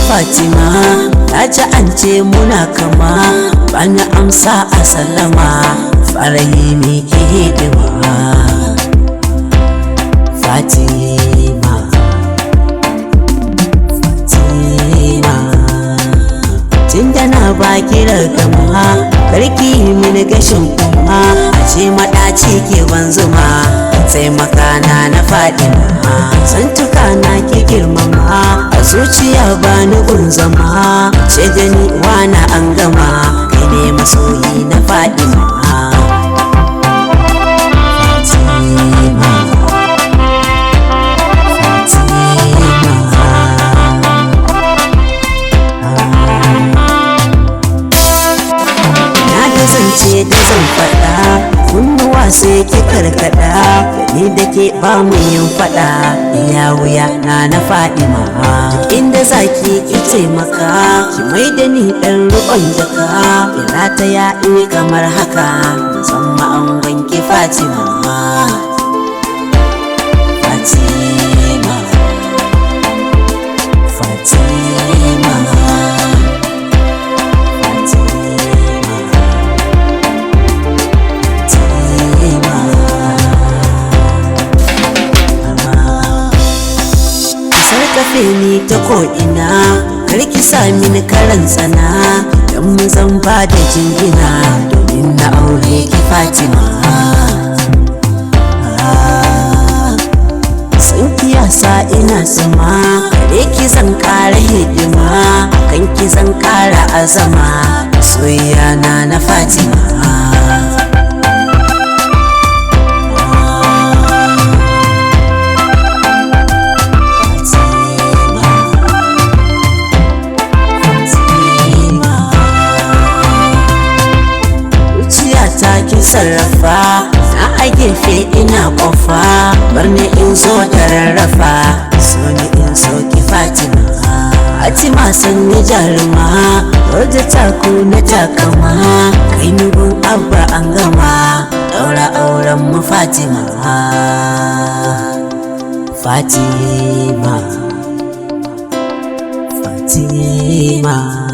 Fatima, na ji an ce muna kama, bani amsa a sallama, farayi ne ke hidima. Fatima, Fatima, tunda na baki ragama, karki mini gashin kuma, ashe maɗaci ke ban zuma, sai makana na Fatima, santuka na ke girmama, a zuciya ba ni gunzama, ce da ni wana an gama, kai ne masoyi na Fatima. Ce da zan faɗa, kunnuwa sai ki karkada, ni da ke ba mu yin faɗa, iya wuya na Fatima. Inda zaki ki taimaka, ki mai da ni ɗan riƙon jaka, ki rataya in kamar haka, musamman an wanke Fatima. Fatima, Fatima, sarkafe ni ta ko'ina, karki sa mini karan tsana, don mu zan ba da jingina, domin na aure ki Fatima. San kiyasa ina sama, kare ki zan kara hidima, kan ki zan kara azama, soyayya na Fatima. Ki sarrafa na a gefe ina kofa, barni in zo da rarrafa, so ni in so ki Fatima. Fatima sanni jaruma, wadda taku na takama, kai nubin abba an gama, daura auren mu Fatima. Fatima, Fatima.